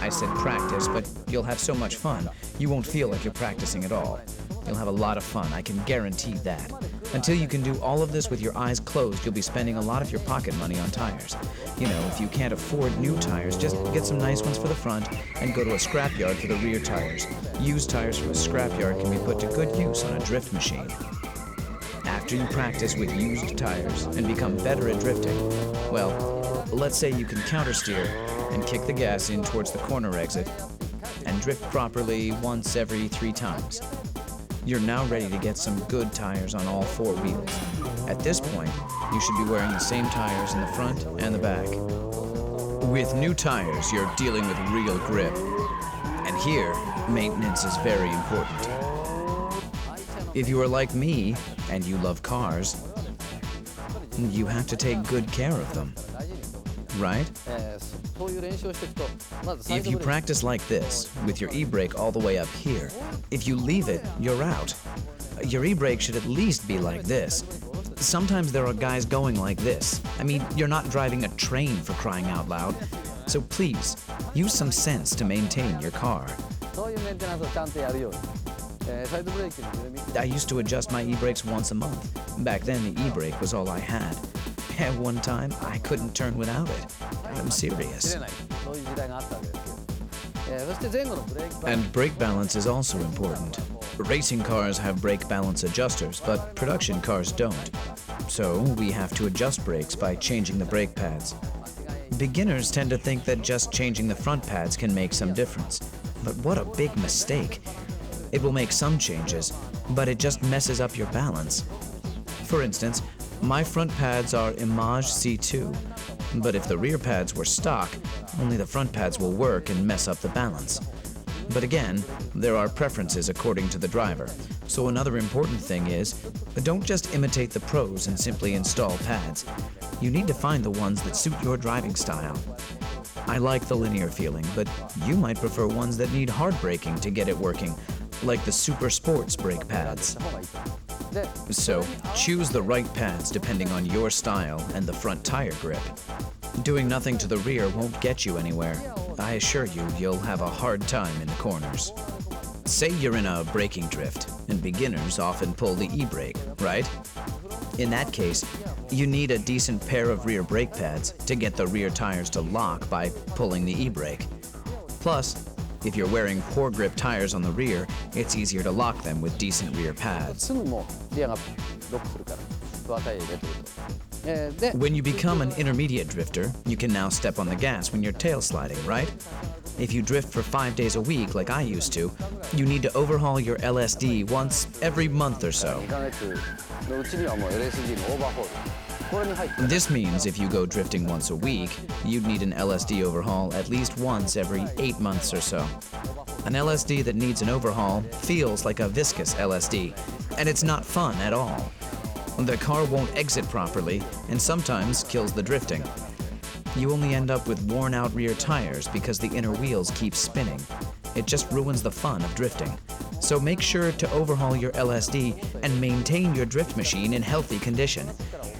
I said practice, but you'll have so much fun, you won't feel like you're practicing at all. You'll have a lot of fun, I can guarantee that. Until you can do all of this with your eyes closed, you'll be spending a lot of your pocket money on tires. You know, if you can't afford new tires, just get some nice ones for the front and go to a scrapyard for the rear tires. Used tires from a scrapyard can be put to good use on a drift machine. After you practice with used tires and become better at drifting, well, let's say you can countersteer and kick the gas in towards the corner exit and drift properly once every 3 times. You're now ready to get some good tires on all 4 wheels. At this point, you should be wearing the same tires in the front and the back. With new tires, you're dealing with real grip. And here, maintenance is very important. If you are like me, and you love cars, you have to take good care of them. right? そういう練習をしていくとまずサイ If ド you ブレーキ practice like this, with your e-brake all the way up here, if you leave it, you're out. Your e-brake should at least be like this. Sometimes there are guys going like this. I mean, you're not driving a train for crying out loud. So please, use some sense to maintain your car. そういうメンテナンスをちゃんとやるように、サイドブレーキの緩み I used to adjust my e-brakes once a month. Back then, the e-brake was all I had. At one time, I couldn't turn without it. I'm 切 serious. れないそういう時代があったわけですけど、そして前後のブレーキバラン And brake balance is also important. Racing cars have brake balance adjusters, but production cars don't. So we have to adjust brakes by changing the brake pads. Beginners tend to think that just changing the front pads can make some difference. But what a big mistake. It will make some changes, but it just messes up your balance. For instance, my front pads are Image C2, but if the rear pads were stock, only the front pads will work and mess up the balance. But again, there are preferences according to the driver. So another important thing is, don't just imitate the pros and simply install pads. You need to find the ones that suit your driving style. I like the linear feeling, but you might prefer ones that need hard braking to get it working, like the Super Sports brake pads. した方がいいと。で、 So, choose the right pads depending on your style and the front tire grip. Doing nothing to the rear won't get you anywhere. I assure you, you'll have a hard time in the corners. Say you're in a braking drift, and beginners often pull the e-brake, right? In that case, you need a decent pair of rear brake pads to get the rear tires to lock by pulling the e-brake. Plus, if you're wearing poor grip tires on the rear, it's easier to lock them with decent rear pads. すぐもうリアがロックするからドアタイヤ入れてると。で、 When you become an intermediate drifter, you can now step on the gas when you're tail sliding, right? If you drift for 5 days a week like I used to, you need to overhaul your LSD once every month or so. 2ヶ月のうちにはもう LSD のオーバーホール。これに入ってる。 This means if you go drifting once a week, you'd need an LSD overhaul at least once every 8 months or so. An LSD that needs an overhaul feels like a viscous LSD, and it's not fun at all. The car won't exit properly, and sometimes kills the drifting. You only end up with worn-out rear tires because the inner wheels keep spinning. It just ruins the fun of drifting. So make sure to overhaul your LSD and maintain your drift machine in healthy condition.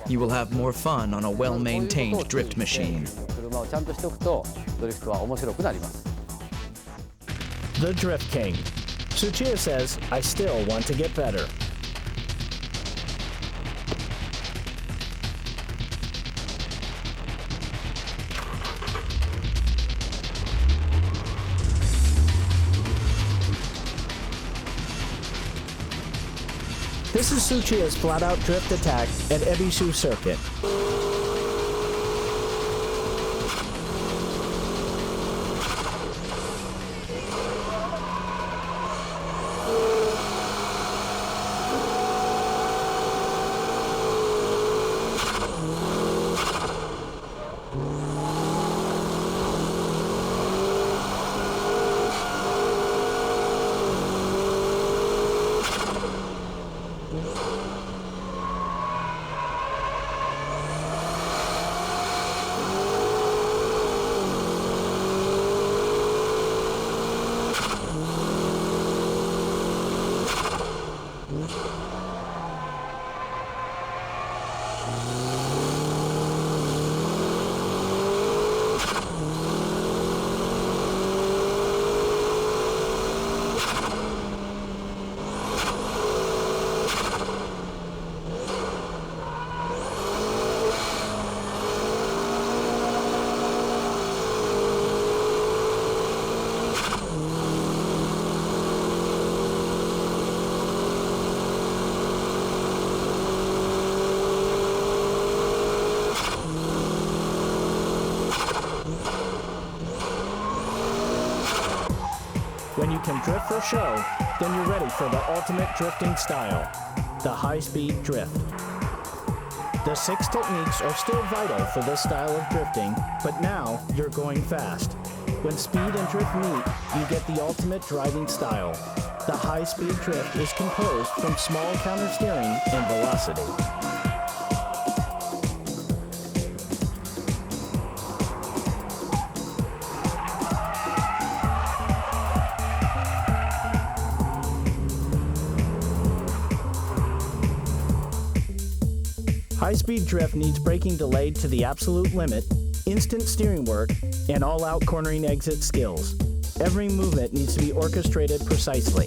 You will have more fun on a well-maintained drift machine. 車をちゃんとしておくとドリフトは面白くなります。 The Drift King. Tsuchiya says, I still want to get better. This is Tsuchiya's flat-out drift attack at Ebisu Circuit. When you can drift for show, then you're ready for the ultimate drifting style, the high-speed drift. The 6 techniques are still vital for this style of drifting, but now you're going fast. When speed and drift meet, you get the ultimate driving style. The high-speed drift is composed from small countersteering and velocity. high-speed drift needs braking delayed to the absolute limit, instant steering work, and all-out cornering exit skills. Every movement needs to be orchestrated precisely.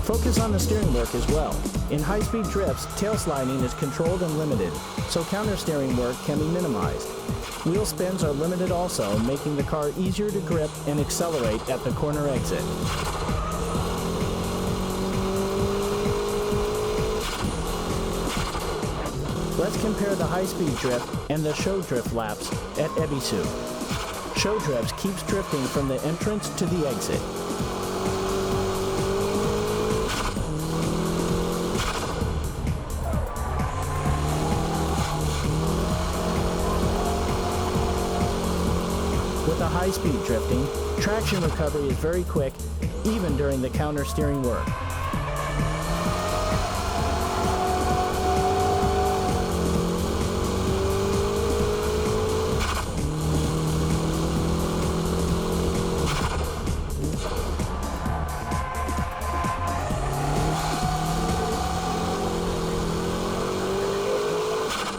Focus on the steering work as well. In high-speed drifts, tail sliding is controlled and limited, so counter-steering work can be minimized. Wheel spins are limited also, making the car easier to grip and accelerate at the corner exit. Let's compare the high-speed drift and the show drift laps at Ebisu. Show drifts keeps drifting from the entrance to the exit. With the high-speed drifting, traction recovery is very quick, even during the counter-steering work.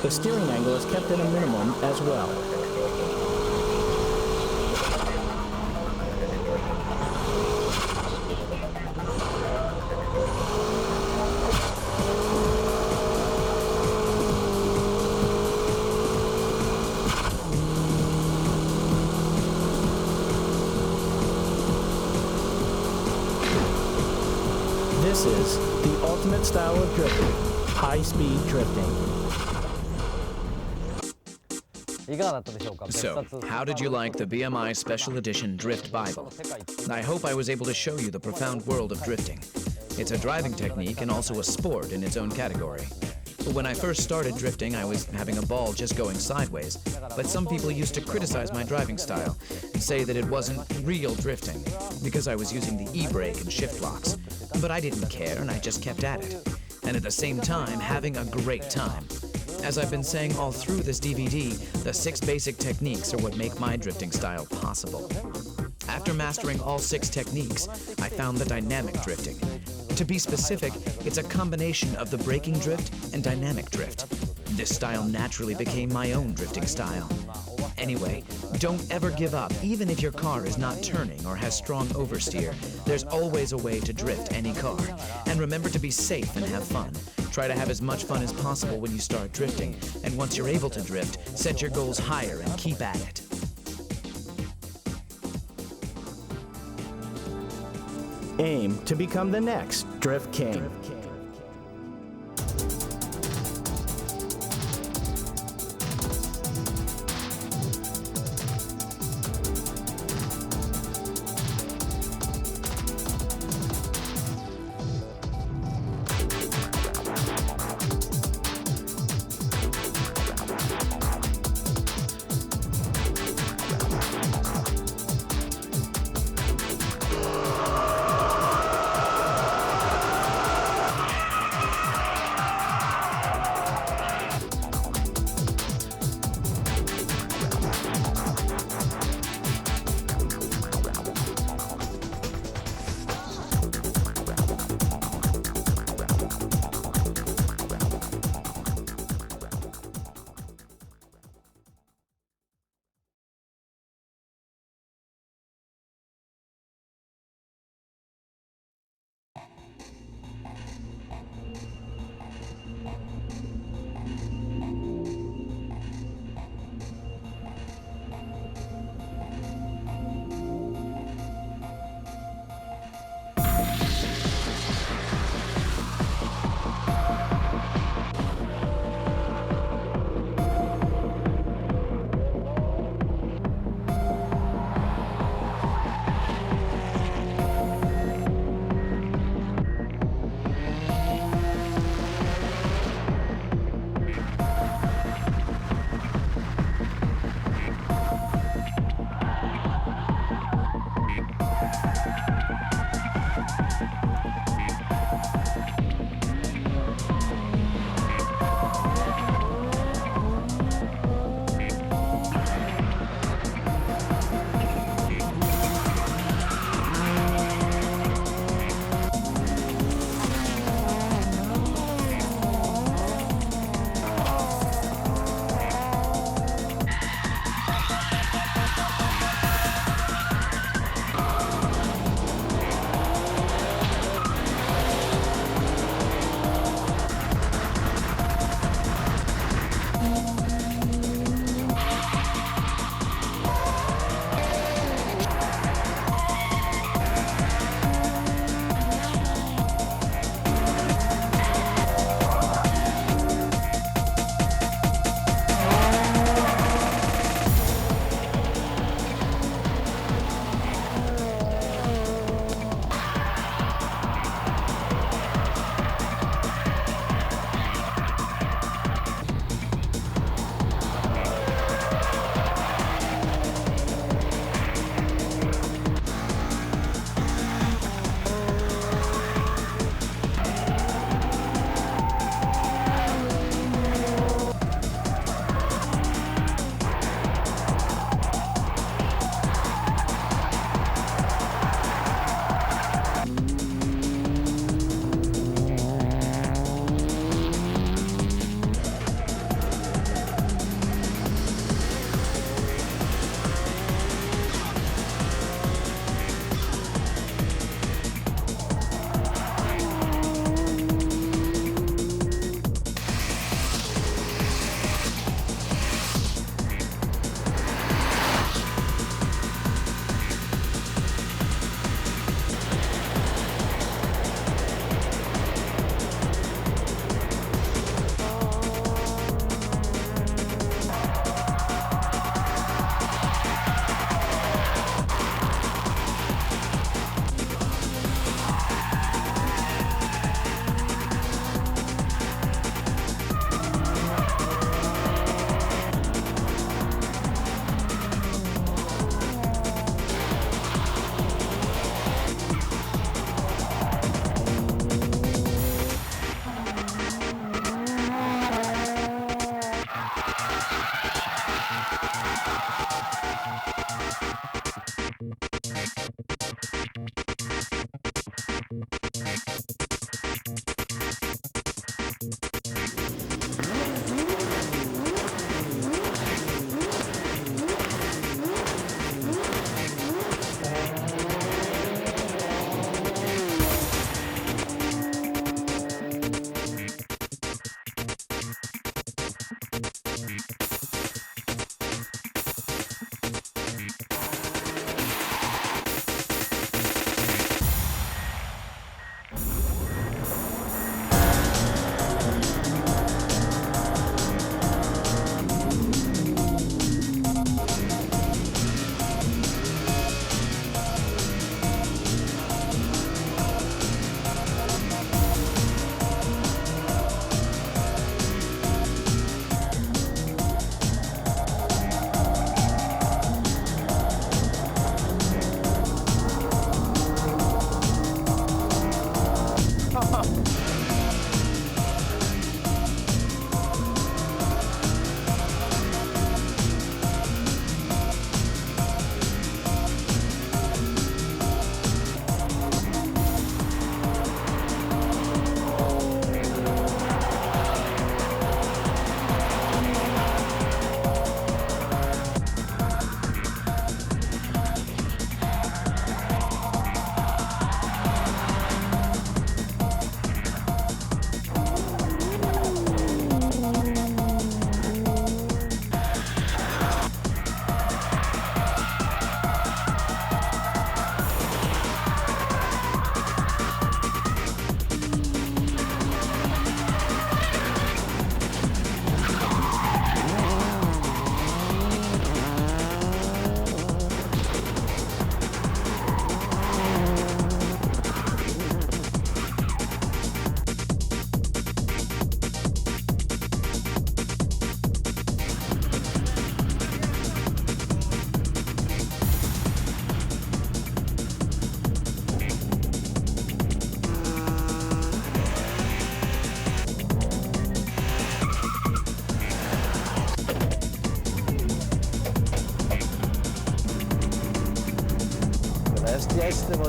The steering angle is kept at a minimum as well. This is the ultimate style of drifting, high-speed drifting. So, how did you like the BMI Special Edition Drift Bible? I hope I was able to show you the profound world of drifting. It's a driving technique and also a sport in its own category. When I first started drifting, I was having a ball just going sideways, but some people used to criticize my driving style and say that it wasn't real drifting because I was using the e-brake and shift locks. But I didn't care and I just kept at it. And at the same time, having a great time. As I've been saying all through this DVD, the 6 basic techniques are what make my drifting style possible. After mastering all 6 techniques, I found the dynamic drifting. To be specific, it's a combination of the braking drift and dynamic drift. This style naturally became my own drifting style. Anyway, don't ever give up, even if your car is not turning or has strong oversteer. There's always a way to drift any car. And remember to be safe and have fun. Try to have as much fun as possible when you start drifting. And once you're able to drift, set your goals higher and keep at it. Aim to become the next Drift King.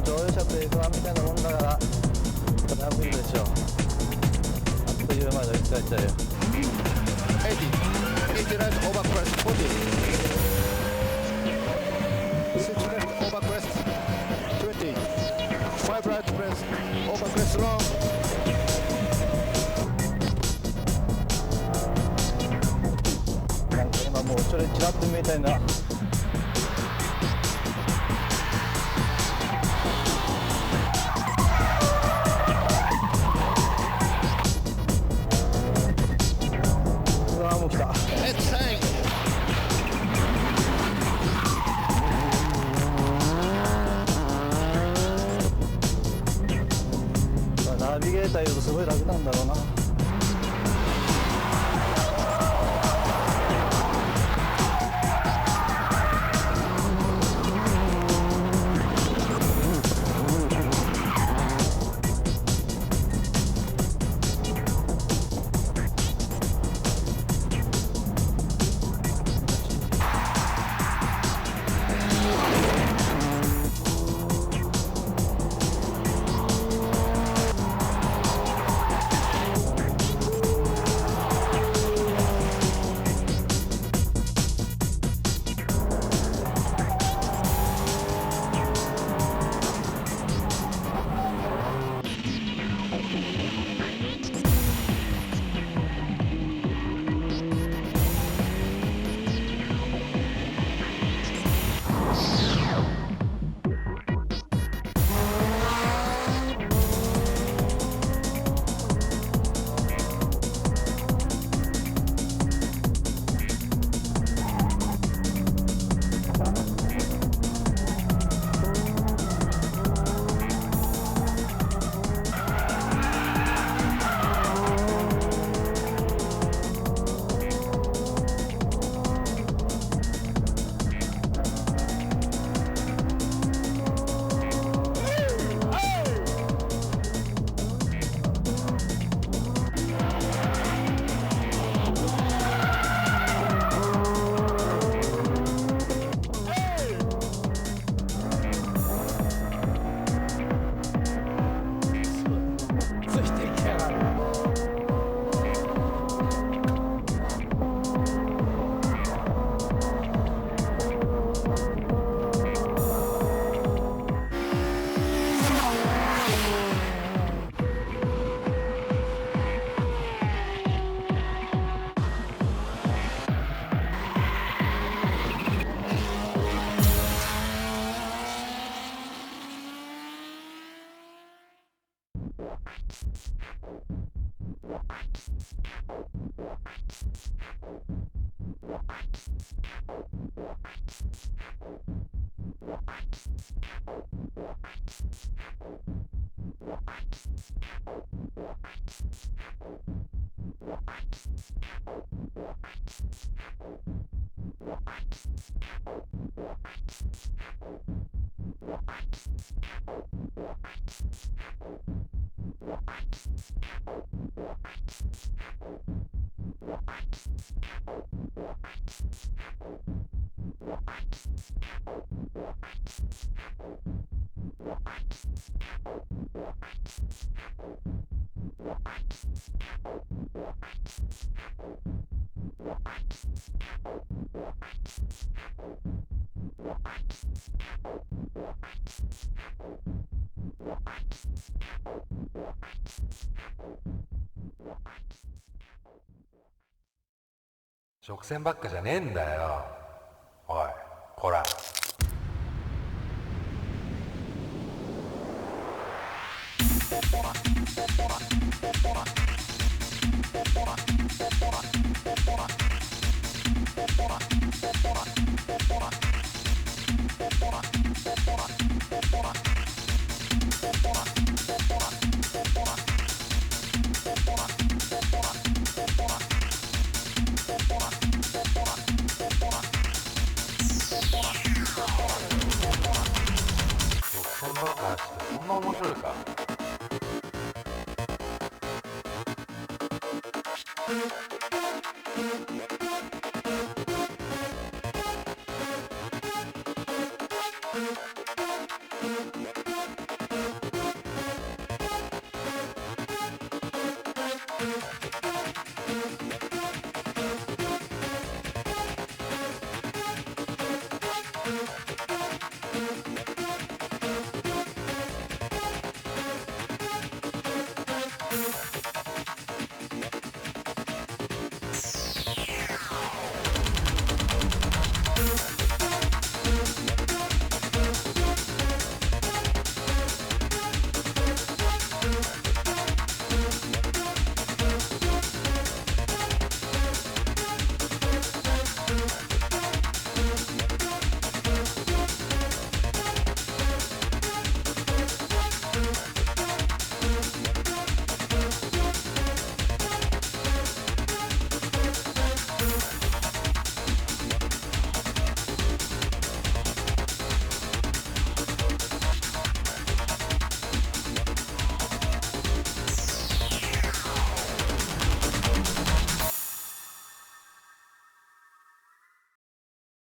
乗用車と F1 みたいなもんだからそれは無理でしょう。あっという間で追いつかれちゃうよ。80 right over crest 40 6 left over crest 20 5 right crest over crest longなんか今もう後ろにチラッと見えたいな。もう来た。ナビゲーターいるとすごい楽なんだろうな。直線ばっかじゃねえんだよ。おい、こら。そんな面白いか。